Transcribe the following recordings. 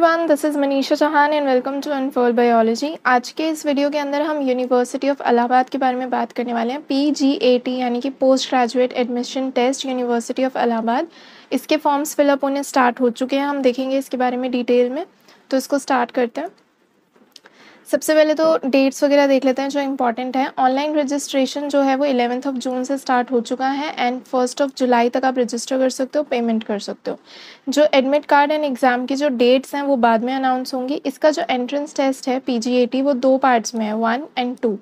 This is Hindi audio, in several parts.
Everyone, this is Manisha Chauhan and welcome to unfold biology. आज के इस वीडियो के अंदर हम यूनिवर्सिटी ऑफ इलाहाबाद के बारे में बात करने वाले हैं। PGAT यानी कि post graduate admission test, university of Allahabad. इसके फॉर्म्स फिलअप होने स्टार्ट हो चुके हैं। हम देखेंगे इसके बारे में डिटेल में, तो इसको स्टार्ट करते हैं। सबसे पहले तो डेट्स वगैरह देख लेते हैं जो इंपॉर्टेंट है। ऑनलाइन रजिस्ट्रेशन जो है वो 11 जून से स्टार्ट हो चुका है एंड 1 जुलाई तक आप रजिस्टर कर सकते हो, पेमेंट कर सकते हो। जो एडमिट कार्ड एंड एग्ज़ाम की जो डेट्स हैं वो बाद में अनाउंस होंगी। इसका जो एंट्रेंस टेस्ट है PGAT वो 2 पार्ट्स में है, 1 एंड 2।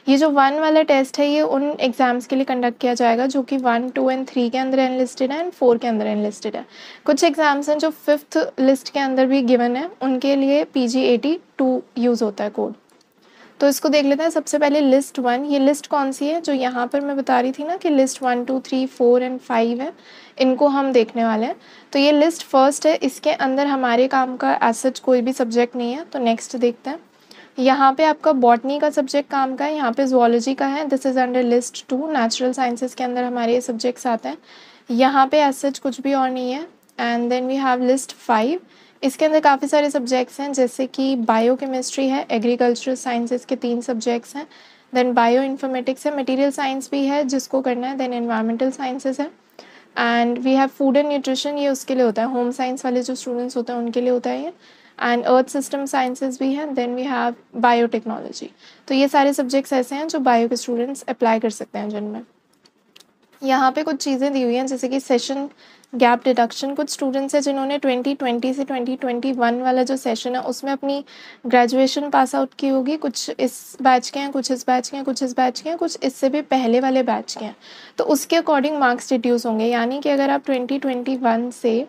ये जो 1 वाला टेस्ट है ये उन एग्ज़ाम्स के लिए कंडक्ट किया जाएगा जो कि 1, 2 एंड 3 के अंदर एनलिस्टेड है एंड 4 के अंदर एनलिस्टेड है। कुछ एग्ज़ाम्स हैं जो 5th लिस्ट के अंदर भी गिवन है, उनके लिए PGAT 2 यूज़ होता है कोड। तो इसको देख लेते हैं। सबसे पहले लिस्ट 1, ये लिस्ट कौन सी है जो यहाँ पर मैं बता रही थी ना कि लिस्ट 1, 2, 3, 4 एंड 5 है, इनको हम देखने वाले हैं। तो ये लिस्ट फर्स्ट है, इसके अंदर हमारे काम का एज सच कोई भी सब्जेक्ट नहीं है। तो नेक्स्ट देखते हैं। यहाँ पे आपका बॉटनी का सब्जेक्ट काम का है, यहाँ पे जुअलॉजी का है। This is under list 2। Natural sciences के अंदर हमारे ये सब्जेक्ट्स आते हैं। यहाँ पे एज सच कुछ भी और नहीं है। And then we have list 5। इसके अंदर काफ़ी सारे सब्जेक्ट्स हैं जैसे कि बायोकेमिस्ट्री है, एग्रीकल्चरल साइंसेस के 3 सब्जेक्ट्स हैं, देन बायो इन्फॉर्मेटिक्स है, मटेरियल साइंस भी है जिसको करना है, देन एनवायरमेंटल साइंसेस है and we have food and nutrition, ये उसके लिए होता है, होम साइंस वाले जो स्टूडेंट्स होते हैं उनके लिए होता है ये। एंड अर्थ सिस्टम साइंसेस भी हैं, देन वी हैव बायोटेक्नोलॉजी। तो ये सारे सब्जेक्ट्स ऐसे हैं जो बायो के स्टूडेंट्स अप्लाई कर सकते हैं जिनमें। यहाँ पे कुछ चीज़ें दी हुई हैं जैसे कि सेशन गैप डिडक्शन। कुछ स्टूडेंट्स हैं जिन्होंने 2020 से 2021 वाला जो सेशन है उसमें अपनी ग्रेजुएशन पास आउट की होगी। कुछ इस बैच के हैं, कुछ इस बैच के हैं, कुछ इस बैच के हैं, कुछ इससे भी पहले वाले बैच के हैं। तो उसके अकॉर्डिंग मार्क्स डिड्यूस होंगे। यानी कि अगर आप 2021 से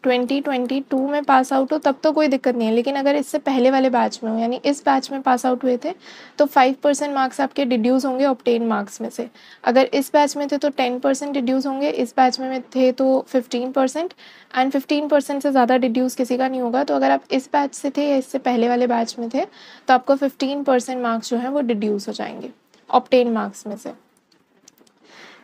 2022 में पास आउट हो तब तो कोई दिक्कत नहीं है, लेकिन अगर इससे पहले वाले बैच में हो यानी इस बैच में पास आउट हुए थे तो 5% मार्क्स आपके डिड्यूस होंगे ऑब्टेन मार्क्स में से। अगर इस बैच में थे तो 10% डिड्यूस होंगे, इस बैच में थे तो 15% एंड 15% से ज़्यादा डिड्यूस किसी का नहीं होगा। तो अगर आप इस बैच से थे या इससे पहले वाले बैच में थे तो आपको 15% मार्क्स जो है वो डिड्यूस हो जाएंगे ऑब्टेन मार्क्स में से।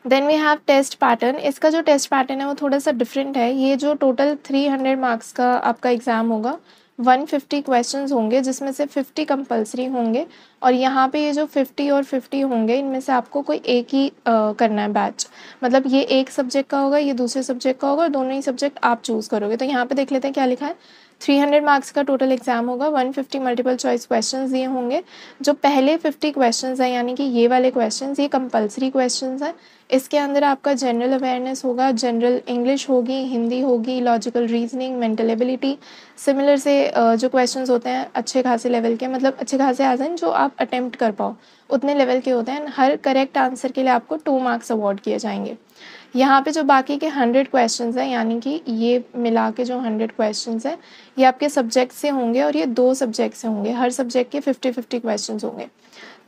Then we have test pattern. इसका जो टेस्ट पैटर्न है वो थोड़ा सा डिफरेंट है। ये जो टोटल 300 मार्क्स का आपका एग्ज़ाम होगा, 150 क्वेश्चंस होंगे जिसमें से 50 कंपलसरी होंगे और यहाँ पे ये जो 50 और 50 होंगे इनमें से आपको कोई एक ही करना है बैच। मतलब ये एक सब्जेक्ट का होगा, ये दूसरे सब्जेक्ट का होगा और दोनों ही सब्जेक्ट आप चूज़ करोगे। तो यहाँ पे देख लेते हैं क्या लिखा है। 300 मार्क्स का टोटल एग्ज़ाम होगा, 150 मल्टीपल चॉइस क्वेश्चंस दिए होंगे। जो पहले 50 क्वेश्चंस हैं यानी कि ये वाले क्वेश्चंस ये कंपलसरी क्वेश्चंस हैं। इसके अंदर आपका जनरल अवेयरनेस होगा, जनरल इंग्लिश होगी, हिंदी होगी, logical reasoning, mental ability. Similar से जो क्वेश्चंस होते हैं अच्छे खासे लेवल के, मतलब अच्छे खासे एज एन जो आप अटेम्प्ट कर पाओ उतने लेवल के होते हैं। हर करेक्ट आंसर के लिए आपको 2 मार्क्स अवॉर्ड किए जाएंगे। यहाँ पे जो बाकी के 100 क्वेश्चंस हैं यानी कि ये मिला के जो 100 क्वेश्चंस हैं ये आपके सब्जेक्ट से होंगे और ये 2 सब्जेक्ट से होंगे। हर सब्जेक्ट के 50-50 क्वेश्चंस होंगे।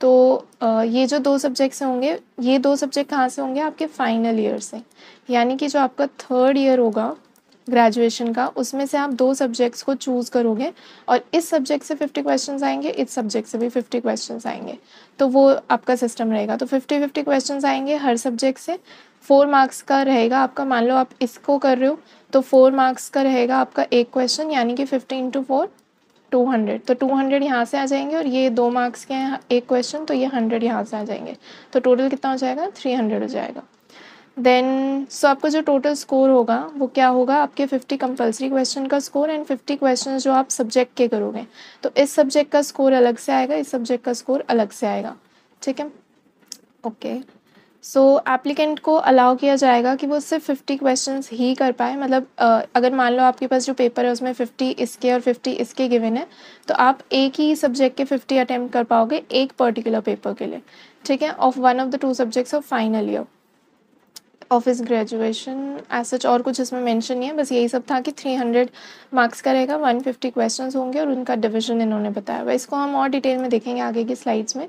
तो ये जो 2 सब्जेक्ट से होंगे, ये 2 सब्जेक्ट कहाँ से होंगे? आपके फाइनल ईयर से। यानी कि जो आपका 3rd ईयर होगा ग्रेजुएशन का उसमें से आप 2 सब्जेक्ट्स को चूज़ करोगे और इस सब्जेक्ट से 50 क्वेश्चंस आएंगे, इस सब्जेक्ट से भी 50 क्वेश्चंस आएंगे। तो वो आपका सिस्टम रहेगा। तो 50-50 क्वेश्चंस आएंगे हर सब्जेक्ट से। 4 मार्क्स का रहेगा आपका। मान लो आप इसको कर रहे हो तो 4 मार्क्स का रहेगा आपका एक क्वेश्चन, यानी कि 50 × 4 200। तो 200 यहाँ से आ जाएंगे और ये 2 मार्क्स के हैं एक क्वेश्चन, तो ये 100 यहाँ से आ जाएंगे। तो टोटल कितना हो जाएगा? 300 हो जाएगा। देन सो आपका जो टोटल स्कोर होगा वो क्या होगा? आपके 50 कंपलसरी क्वेश्चन का स्कोर एंड 50 क्वेश्चन जो आप सब्जेक्ट के करोगे। तो इस सब्जेक्ट का स्कोर अलग से आएगा, इस सब्जेक्ट का स्कोर अलग से आएगा। ठीक है, ओके। सो एप्लीकेंट को अलाउ किया जाएगा कि वो सिर्फ 50 क्वेश्चंस ही कर पाए। मतलब अगर मान लो आपके पास जो पेपर है उसमें 50 इसके और 50 इसके गिवन है तो आप एक ही सब्जेक्ट के 50 अटैम्प्ट कर पाओगे एक पर्टिकुलर पेपर के लिए। ठीक है, of one of the 2 subjects of final year of his graduation. As such और कुछ इसमें मेंशन नहीं है, बस यही सब था कि 300 मार्क्स का रहेगा, 150 क्वेश्चंस होंगे और उनका डिवीजन इन्होंने बताया हुआ। इसको हम और डिटेल में देखेंगे आगे की स्लाइड्स में।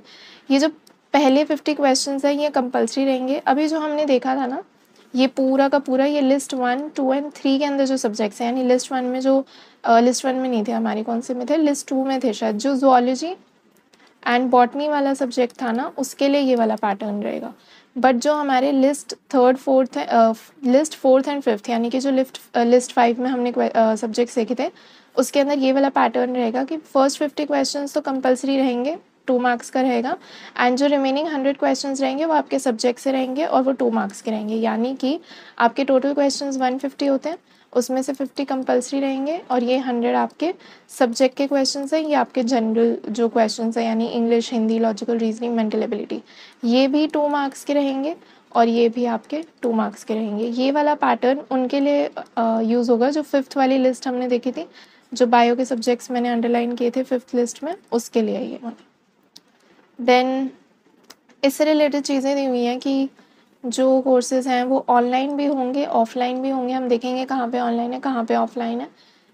ये जो पहले 50 क्वेश्चंस है ये कंपलसरी रहेंगे। अभी जो हमने देखा था ना ये पूरा का पूरा ये लिस्ट 1, 2 एंड 3 के अंदर जो सब्जेक्ट्स हैं, यानी लिस्ट 1 में जो लिस्ट 1 में नहीं थे हमारी, कौन से में थे? लिस्ट 2 में थे शायद, जो जुअलॉजी एंड बॉटनी वाला सब्जेक्ट था ना, उसके लिए ये वाला पैटर्न रहेगा। बट जो हमारे लिस्ट फोर्थ एंड फिफ्थ यानी कि जो लिस्ट 5 में हमने सब्जेक्ट्स देखे थे, उसके अंदर ये वाला पैटर्न रहेगा कि फर्स्ट 50 क्वेश्चंस तो कंपलसरी रहेंगे, 2 मार्क्स का रहेगा, एंड जो रिमेनिंग 100 क्वेश्चंस रहेंगे वो आपके सब्जेक्ट से रहेंगे और वो 2 मार्क्स के रहेंगे। यानी कि आपके टोटल क्वेश्चंस 150 होते हैं, उसमें से 50 कंपलसरी रहेंगे और ये 100 आपके सब्जेक्ट के क्वेश्चंस हैं। ये आपके जनरल जो क्वेश्चंस हैं यानी English, Hindi, logical reasoning, mental ability, ये भी 2 मार्क्स के रहेंगे और ये भी आपके 2 मार्क्स के रहेंगे। ये वाला पैटर्न उनके लिए यूज़ होगा जो फिफ्थ वाली लिस्ट हमने देखी थी, जो बायो के सब्जेक्ट्स मैंने अंडरलाइन किए थे फिफ्थ लिस्ट में, उसके लिए ये वाला। देन इससे रिलेटेड चीज़ें दी हुई हैं कि जो कोर्सेज हैं वो ऑनलाइन भी होंगे, ऑफलाइन भी होंगे। हम देखेंगे कहाँ पे ऑनलाइन है, कहाँ पे ऑफलाइन है।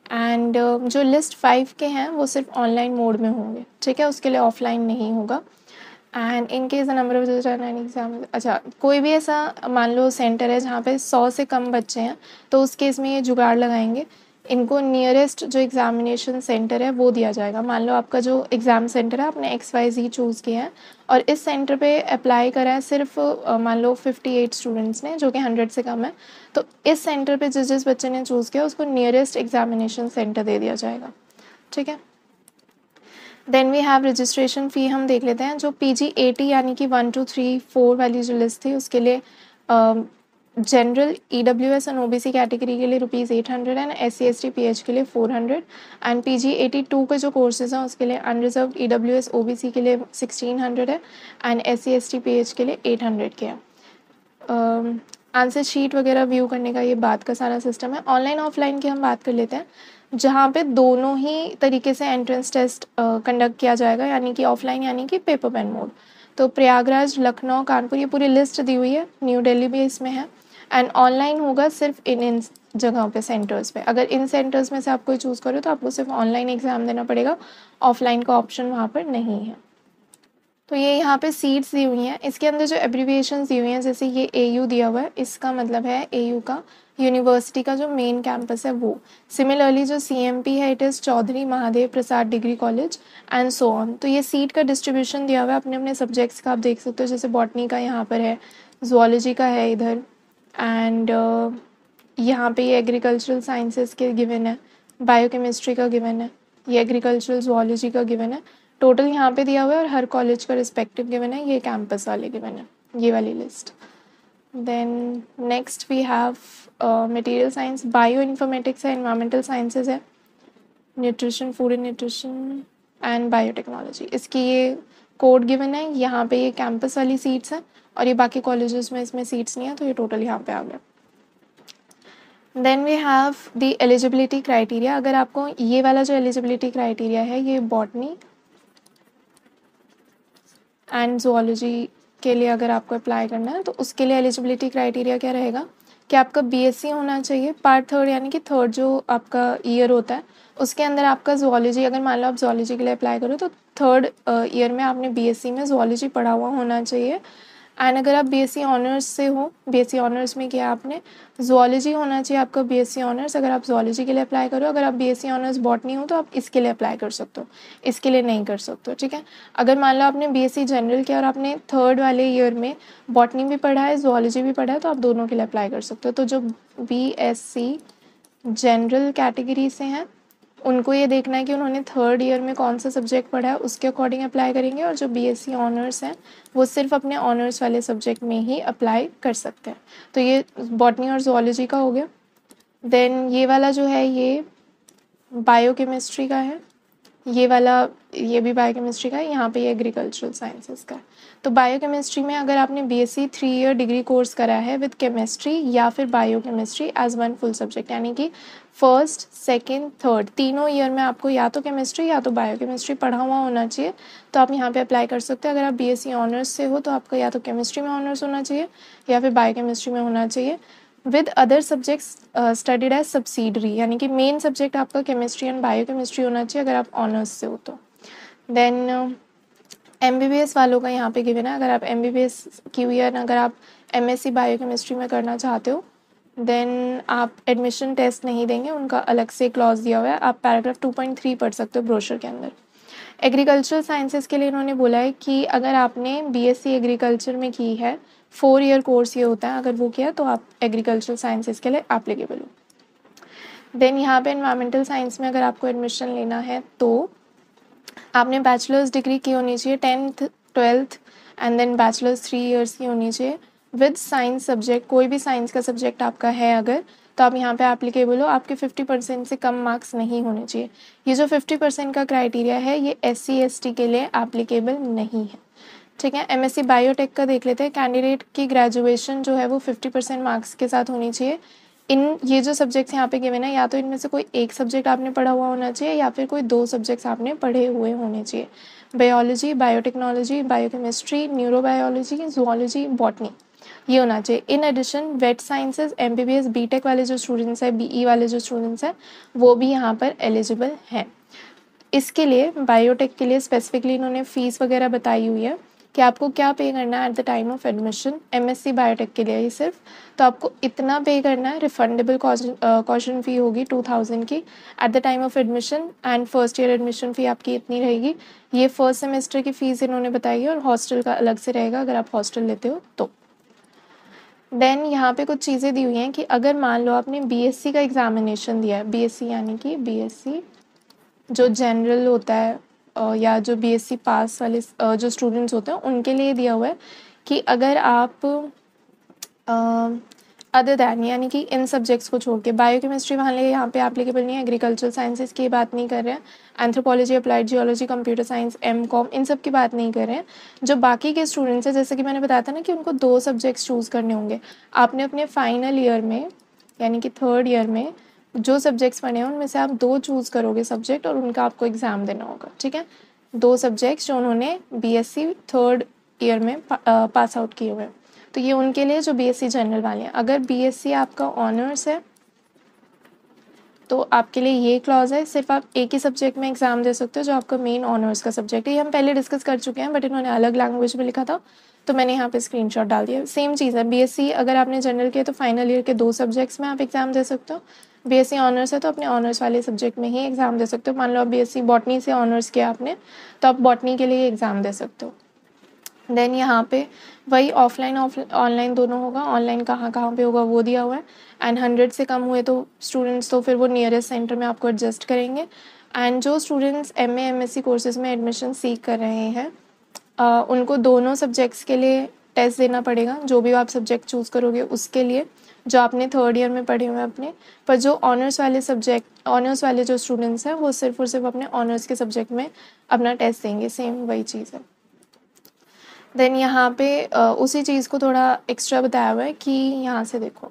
एंड जो लिस्ट 5 के हैं वो सिर्फ ऑनलाइन मोड में होंगे, ठीक है, उसके लिए ऑफलाइन नहीं होगा। And in case the number of exam, अच्छा कोई भी ऐसा मान लो सेंटर है जहाँ पे 100 से कम बच्चे हैं, तो उस केस में ये जुगाड़ लगाएंगे, इनको नियरेस्ट जो एग्जामिनेशन सेंटर है वो दिया जाएगा। मान लो आपका जो एग्ज़ाम सेंटर है आपने XYZ चूज़ किया है और इस सेंटर पे अप्लाई करा है सिर्फ मान लो 58 स्टूडेंट्स ने, जो कि 100 से कम है, तो इस सेंटर पे जिस बच्चे ने चूज़ किया उसको नियरेस्ट एग्जामिनेशन सेंटर दे दिया जाएगा, ठीक है। Then we have registration fee, हम देख लेते हैं। जो PG80 यानी कि 1 2 3 4 वाली जो लिस्ट थी उसके लिए जनरल EWS और OBC कैटेगरी के लिए ₹800 एंड SC/ST PH के लिए 400, एंड PG82 के जो कोर्सेज हैं उसके लिए अनरिजर्व EWS OBC के लिए 1600 है एंड SC/ST PH के लिए 800 के हैं। आंसर शीट वगैरह व्यू करने का ये बात का सारा सिस्टम है। ऑनलाइन ऑफलाइन की हम बात कर लेते हैं, जहाँ पे दोनों ही तरीके से एंट्रेंस टेस्ट कंडक्ट किया जाएगा, यानी कि ऑफलाइन यानी कि पेपर पेन मोड। तो प्रयागराज, लखनऊ, कानपुर, ये पूरी लिस्ट दी हुई है, न्यू दिल्ली भी इसमें है। एंड ऑनलाइन होगा सिर्फ इन जगहों पे, सेंटर्स पे। अगर इन सेंटर्स में से आप कोई चूज़ करो तो आपको सिर्फ ऑनलाइन एग्ज़ाम देना पड़ेगा, ऑफलाइन का ऑप्शन वहाँ पर नहीं है। तो ये यहाँ पे सीट्स दी हुई हैं, इसके अंदर जो एब्रीविएशंस दी हुई हैं, जैसे ये AU दिया हुआ है, इसका मतलब है AU का यूनिवर्सिटी का जो मेन कैंपस है वो। सिमिलरली जो CMP है, it is Chaudhary Mahadev Prasad degree college and so on. तो ये सीट का डिस्ट्रीब्यूशन दिया हुआ है अपने अपने सब्जेक्ट्स का, आप देख सकते हो, जैसे बॉटनी का यहाँ पर है, ज़ुओलॉजी का है इधर, एंड यहाँ पे ये एग्रीकल्चरल साइंसेस के गिवन है, बायोकेमिस्ट्री का गिवन है, ये एग्रीकल्चरल ज़ुओलॉजी का गिवन है। टोटल यहाँ पे दिया हुआ है और हर कॉलेज का रिस्पेक्टिव गिवन है, ये कैंपस वाले गिवन है, ये वाली list. Then next we have material science, bio informatics है, एनवायरमेंटल साइंसेज है, nutrition, food and nutrition and biotechnology, इसकी ये कोड गिवन है। यहाँ पे ये कैंपस वाली सीट्स हैं और ये बाकी कॉलेजेस में इसमें सीट्स नहीं है, तो ये टोटल यहाँ पे आ गया। Then we have the eligibility criteria. अगर आपको ये वाला जो एलिजिबिलिटी क्राइटेरिया है, ये बॉटनी एंड ज़ुओलॉजी के लिए अगर आपको अप्लाई करना है, तो उसके लिए एलिजिबिलिटी क्राइटेरिया क्या रहेगा कि आपका BSc होना चाहिए, पार्ट थर्ड यानी कि थर्ड जो आपका ईयर होता है उसके अंदर आपका ज़ुओलॉजी, अगर मान लो आप ज़ुओलॉजी के लिए अप्लाई करो तो थर्ड ईयर में आपने BSc में ज़ुओलॉजी पढ़ा हुआ होना चाहिए। एंड अगर आप BSc ऑनर्स से हो, BSc ऑनर्स में किया आपने, ज़ुओलॉजी होना चाहिए आपका BSc ऑनर्स, अगर आप ज़ुओलॉजी के लिए अप्लाई करो। अगर आप BSc ऑनर्स बॉटनी हो तो आप इसके लिए अप्लाई कर सकते हो, इसके लिए नहीं कर सकते हो, ठीक है। अगर मान लो आपने BSc जनरल किया और आपने थर्ड वाले ईयर में बॉटनी भी पढ़ा है, ज़ुओलॉजी भी पढ़ा है, तो आप दोनों के लिए अप्लाई कर सकते हो। तो जो BSc जनरल कैटेगरी से हैं उनको ये देखना है कि उन्होंने थर्ड ईयर में कौन सा सब्जेक्ट पढ़ा है, उसके अकॉर्डिंग अप्लाई करेंगे। और जो BSc ऑनर्स हैं वो सिर्फ अपने ऑनर्स वाले सब्जेक्ट में ही अप्लाई कर सकते हैं। तो ये बॉटनी और ज़ुओलॉजी का हो गया। देन ये वाला जो है ये बायोकेमिस्ट्री का है, ये वाला ये भी बायोकेमिस्ट्री का है, यहाँ पे ये एग्रीकल्चरल साइंसेस का है। तो बायोकेमिस्ट्री में अगर आपने BSc 3 ईयर डिग्री कोर्स करा है विद केमिस्ट्री या फिर biochemistry as one full subject, यानी कि फर्स्ट, सेकंड, थर्ड तीनों ईयर में आपको या तो केमिस्ट्री या तो बायोकेमिस्ट्री पढ़ा हुआ होना चाहिए, तो आप यहाँ पे अप्लाई कर सकते हैं। अगर आप BSc ऑनर्स से हो तो आपका या तो केमिस्ट्री में ऑनर्स होना चाहिए या फिर बायोकेमिस्ट्री में होना चाहिए, with other subjects studied as subsidiary, यानी कि मेन सब्जेक्ट आपका केमिस्ट्री एंड बायोकेमिस्ट्री होना चाहिए अगर आप ऑनर्स से हो तो। देन MBBS वालों का यहाँ पे गिवन है, अगर आप MBBS की हुई है, अगर आप MSc बायोकेमिस्ट्री में करना चाहते हो देन आप एडमिशन टेस्ट नहीं देंगे, उनका अलग से क्लॉज दिया हुआ है, आप पैराग्राफ 2.3 पढ़ सकते हो ब्रोशर के अंदर। एग्रीकल्चरल साइंसेस के लिए इन्होंने बोला है कि अगर आपने बीएससी एग्रीकल्चर में की है, 4 ईयर कोर्स ये होता है, अगर वो किया तो आप एग्रीकल्चरल साइंसेस के लिए एप्लीकेबल हो। देन यहाँ पे एनवायरमेंटल साइंस में अगर आपको एडमिशन लेना है तो आपने बैचलर्स डिग्री की होनी चाहिए, 10th 12th and then bachelors 3 years की होनी चाहिए विद साइंस सब्जेक्ट। कोई भी साइंस का सब्जेक्ट आपका है अगर, तो आप यहाँ पे एप्लीकेबल हो। आपके 50% से कम मार्क्स नहीं होने चाहिए। ये जो 50% का क्राइटेरिया है ये SC ST के लिए एप्लीकेबल नहीं है, ठीक है। MSc बायोटेक का देख लेते हैं। कैंडिडेट की ग्रेजुएशन जो है वो 50% मार्क्स के साथ होनी चाहिए। इन ये जो सब्जेक्ट्स यहाँ पे गिवन है, या तो इनमें से कोई एक सब्जेक्ट आपने पढ़ा हुआ होना चाहिए या फिर कोई 2 सब्जेक्ट्स आपने पढ़े हुए होने चाहिए। Biology, biotechnology, biochemistry, neurobiology, zoology, botany, ये होना चाहिए। In addition vet sciences, MBBS, BTech वाले जो स्टूडेंट्स हैं, BE वाले जो स्टूडेंट्स हैं, वो भी यहाँ पर एलिजिबल हैं। इसके लिए बायोटेक के लिए स्पेसिफिकली इन्होंने फ़ीस वगैरह बताई हुई है कि आपको क्या पे करना है at the time of admission. MSc biotech के लिए ही सिर्फ, तो आपको इतना पे करना है। रिफंडेबल कॉशन फ़ी होगी 2000 की at the time of admission, and first year admission फ़ी आपकी इतनी रहेगी। ये फर्स्ट सेमेस्टर की फ़ीस इन्होंने बताई है, और हॉस्टल का अलग से रहेगा अगर आप हॉस्टल लेते हो तो। देन यहाँ पे कुछ चीज़ें दी हुई हैं कि अगर मान लो आपने BSc का एग्जामिनेशन दिया है, BSc यानी कि BSc जो जनरल होता है या जो BSc पास वाले जो स्टूडेंट्स होते हैं उनके लिए दिया हुआ है कि अगर आप अदर दैन यानी कि इन सब्जेक्ट्स को छोड़ के, बायोकेमिस्ट्री वाले यहाँ पे एप्लीकेबल नहीं है, एग्रीकल्चरल साइंसेस की बात नहीं कर रहे हैं, anthropology, applied geology, computer science, MCOM, इन सब की बात नहीं कर रहे हैं। जो बाकी के स्टूडेंट्स हैं, जैसे कि मैंने बताया था ना कि उनको 2 सब्जेक्ट्स चूज़ करने होंगे। आपने अपने फाइनल ईयर में यानी कि 3rd ईयर में जो सब्जेक्ट्स पढ़े हैं उनमें से आप 2 चूज़ करोगे सब्जेक्ट, और उनका आपको एग्ज़ाम देना होगा, ठीक है। 2 सब्जेक्ट्स जो उन्होंने BSc 3rd ईयर में पास आउट किए हुए हैं, तो ये उनके लिए जो BSc जनरल वाले हैं। अगर BSc आपका ऑनर्स है तो आपके लिए ये क्लॉज है, सिर्फ आप एक ही सब्जेक्ट में एग्ज़ाम दे सकते हो जो आपका मेन ऑनर्स का सब्जेक्ट है। ये हम पहले डिस्कस कर चुके हैं, बट इन्होंने अलग लैंग्वेज में लिखा था तो मैंने यहाँ पे स्क्रीनशॉट डाल दिया। सेम चीज़ है, BSc अगर आपने जनरल किया तो फाइनल ईयर के 2 सब्जेक्ट्स में आप एग्ज़ाम दे सकते हो। BSc ऑनर्स है तो अपने ऑनर्स वाले सब्जेक्ट में ही एग्ज़ाम दे सकते हो। मान लो आप BSc बॉटनी से ऑनर्स किया आपने, तो आप बॉटनी के लिए एग्ज़ाम दे सकते हो। देन यहाँ पे वही ऑफलाइन ऑनलाइन दोनों होगा। ऑनलाइन कहाँ पे होगा वो दिया हुआ है, एंड 100 से कम हुए तो स्टूडेंट्स तो फिर वो नियरेस्ट सेंटर में आपको एडजस्ट करेंगे। एंड जो स्टूडेंट्स MA MSc कोर्सेज़ में एडमिशन सीख कर रहे हैं उनको दोनों सब्जेक्ट्स के लिए टेस्ट देना पड़ेगा। जो भी आप सब्जेक्ट चूज़ करोगे उसके लिए, जो आपने 3rd ईयर में पढ़े हुए हैं अपने, पर जो ऑनर्स वाले जो स्टूडेंट्स हैं वो सिर्फ और सिर्फ अपने ऑनर्स के सब्जेक्ट में अपना टेस्ट देंगे। सेम वही चीज़ है। देन यहाँ पे उसी चीज़ को थोड़ा एक्स्ट्रा बताया हुआ है कि यहाँ से देखो,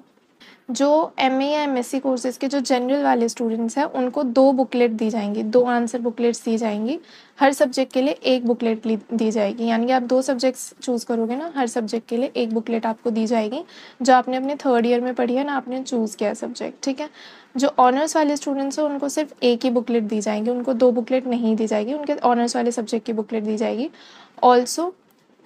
जो MA या MSc कोर्सेज़ के जो जनरल वाले स्टूडेंट्स हैं उनको 2 बुकलेट दी जाएंगी, 2 आंसर बुकलेट्स दी जाएंगी। हर सब्जेक्ट के लिए 1 बुकलेट दी जाएगी, यानी कि आप 2 सब्जेक्ट्स चूज़ करोगे ना, हर सब्जेक्ट के लिए 1 बुकलेट आपको दी जाएगी जो आपने अपने 3rd ईयर में पढ़ी है ना, आपने चूज़ किया सब्जेक्ट, ठीक है। जो ऑनर्स वाले स्टूडेंट्स हैं उनको सिर्फ 1 ही बुकलेट दी जाएगी, उनको 2 बुकलेट नहीं दी जाएगी, उनके ऑनर्स वाले सब्जेक्ट की बुकलेट दी जाएगी। ऑल्सो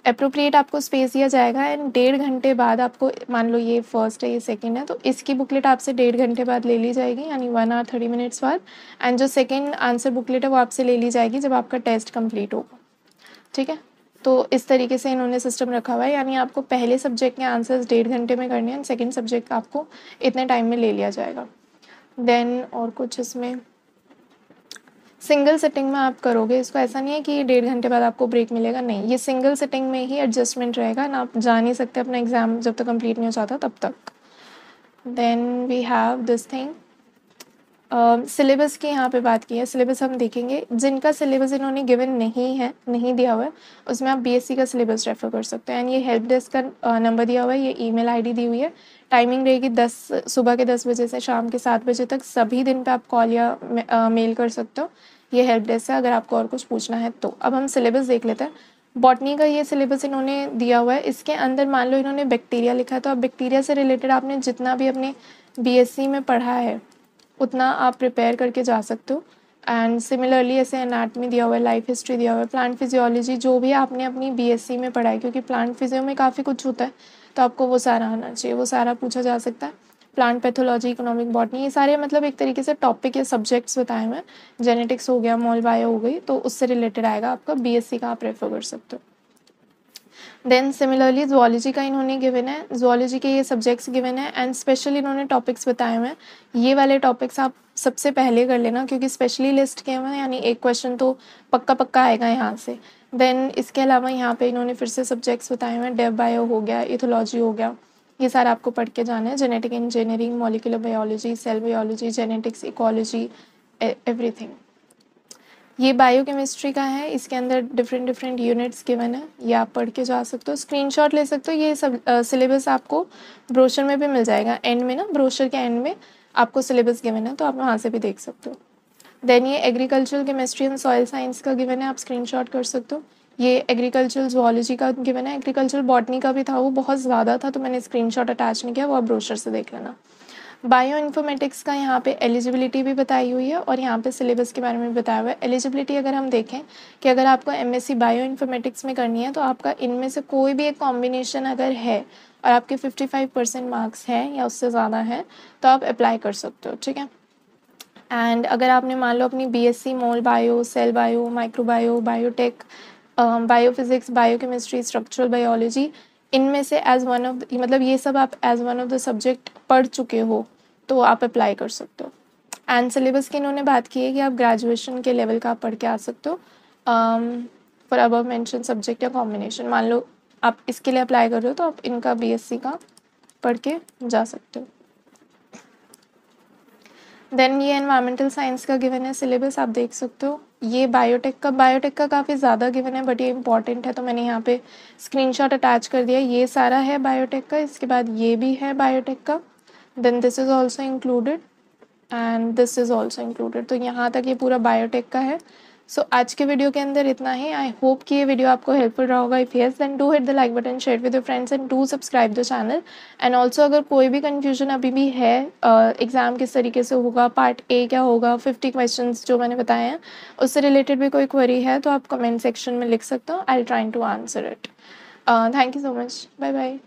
अप्रोप्रिएट आपको स्पेस दिया जाएगा, एंड 1.5 घंटे बाद आपको, मान लो ये फर्स्ट है ये सेकंड है, तो इसकी बुकलेट आपसे 1.5 घंटे बाद ले ली जाएगी, यानी 1 hour 30 minutes बाद। एंड जो सेकंड आंसर बुकलेट है वो आपसे ले ली जाएगी जब आपका टेस्ट कंप्लीट होगा, ठीक है। तो इस तरीके से इन्होंने सिस्टम रखा हुआ है, यानी आपको पहले सब्जेक्ट के आंसर्स 1.5 घंटे में करने हैं, सेकेंड सब्जेक्ट आपको इतने टाइम में ले लिया जाएगा। देन और कुछ इसमें सिंगल सिटिंग में आप करोगे इसको, ऐसा नहीं है कि 1.5 घंटे बाद आपको ब्रेक मिलेगा, नहीं, ये सिंगल सिटिंग में ही एडजस्टमेंट रहेगा ना, आप जा नहीं सकते अपना एग्ज़ाम जब तक कंप्लीट नहीं हो जाता तब तक। Then we have this thing, syllabus की यहाँ पे बात की है। सिलेबस हम देखेंगे, जिनका सिलेबस इन्होंने गिवन नहीं दिया हुआ है उसमें आप BSc का सिलेबस रेफर कर सकते हैं। एंड ये हेल्प डेस्क का नंबर दिया हुआ है, ये email ID दी हुई है। टाइमिंग रहेगी सुबह के 10 बजे से शाम के 7 बजे तक, सभी दिन पे आप कॉल या मेल कर सकते हो। ये हेल्प डेस्क है अगर आपको और कुछ पूछना है तो। अब हम सिलेबस देख लेते हैं। बॉटनी का ये सिलेबस इन्होंने दिया हुआ है, इसके अंदर मान लो इन्होंने बैक्टीरिया लिखा है, तो आप बैक्टीरिया से रिलेटेड आपने जितना भी अपने BSc में पढ़ा है उतना आप प्रिपेयर करके जा सकते हो। एंड सिमिलरली ऐसे एनाटमी दिया हुआ है, लाइफ हिस्ट्री दिया हुआ है, प्लांट फिजियोलॉजी, जो भी आपने अपनी BSc में पढ़ा है, क्योंकि प्लांट फिजियो में काफ़ी कुछ होता है तो आपको वो सारा आना चाहिए, वो सारा पूछा जा सकता है। प्लांट पैथोलॉजी, इकोनॉमिक बॉटनी, ये सारे मतलब एक तरीके से टॉपिक या सब्जेक्ट्स बताए हुए हैं। जेनेटिक्स हो गया, मोल बायो हो गई, तो उससे रिलेटेड आएगा आपका बीएससी का, आप रेफर कर सकते हो। देन सिमिलरली ज़ुआलॉजी का इन्होंने गिवन है, ज़ुआलॉजी के ये सब्जेक्ट्स गिवन है एंड स्पेशली इन्होंने टॉपिक्स बताए हुए हैं। ये वाले टॉपिक्स आप सबसे पहले कर लेना क्योंकि स्पेशली लिस्ट किए हुए हैं, यानी एक क्वेश्चन तो पक्का पक्का आएगा यहाँ से। देन इसके अलावा यहाँ पे इन्होंने फिर से सब्जेक्ट्स बताए हुए हैं, डेव बायो हो गया, इथोलॉजी हो गया, ये सारा आपको पढ़ के जाना है। Genetic engineering, molecular biology, cell biology, genetics, ecology, everything. ये बायोकेमिस्ट्री का है, इसके अंदर डिफरेंट यूनिट्स गिवन है, ये आप पढ़ के जा सकते हो, स्क्रीनशॉट ले सकते हो। ये सब सिलेबस आपको ब्रोशर में भी मिल जाएगा, एंड में ना, ब्रोशर के एंड में आपको सिलेबस गिवन है, तो आप वहाँ से भी देख सकते हो। देन ये agricultural chemistry and soil science का गिवन है, आप स्क्रीनशॉट कर सकते हो। ये एग्रीकल्चरल ज़ुआलॉजी का गिवन है, एग्रीकल्चरल बॉटनी का भी था, वो बहुत ज़्यादा था तो मैंने स्क्रीनशॉट अटैच नहीं किया, वो आप ब्रोशर से देख लेना। बायो इन्फॉर्मेटिक्स का यहाँ पे एलिजिबिलिटी भी बताई हुई है और यहाँ पे सिलेबस के बारे में बताया हुआ है। एलिजिबिलिटी अगर हम देखें कि अगर आपको एमएससी बायो इन्फॉर्मेटिक्स में करनी है तो आपका इनमें से कोई भी एक कॉम्बिनेशन अगर है और आपके 55% मार्क्स हैं या उससे ज़्यादा है तो आप अप्लाई कर सकते हो, ठीक है। एंड अगर आपने मान लो अपनी BSc mol bio, cell bio, microbio, biotech, biophysics, biochemistry, structural biology, इनमें से एज वन ऑफ मतलब ये सब आप as one of the subject पढ़ चुके हो तो आप अप्लाई कर सकते हो। एंड सिलेबस की इन्होंने बात की है कि आप ग्रेजुएशन के लेवल का आप पढ़ के आ सकते हो फॉर अबव मेंशन सब्जेक्ट या कॉम्बिनेशन। मान लो आप इसके लिए अप्लाई कर रहे हो तो आप इनका बीएससी का पढ़ के जा सकते हो। देन ये एनवायरमेंटल साइंस का गिवन है सिलेबस, आप देख सकते हो। ये बायोटेक का काफ़ी ज़्यादा गिवन है बट ये इंपॉर्टेंट है तो मैंने यहाँ पे स्क्रीनशॉट अटैच कर दिया। ये सारा है बायोटेक का, इसके बाद ये भी है बायोटेक का, then this is also included and this is also included, तो यहाँ तक ये पूरा बायोटेक का है। सो आज के वीडियो के अंदर इतना ही। आई होप कि ये वीडियो आपको हेल्पफुल रहा होगा। If yes then do hit the like button, share with your friends and do subscribe the channel. And also अगर कोई भी कन्फ्यूजन अभी भी है एग्ज़ाम किस तरीके से होगा, पार्ट ए क्या होगा, 50 क्वेश्चंस जो मैंने बताए हैं उससे रिलेटेड भी कोई क्वेरी है तो आप कमेंट सेक्शन में लिख सकते हो। I will try to answer it. Thank you so much, bye bye.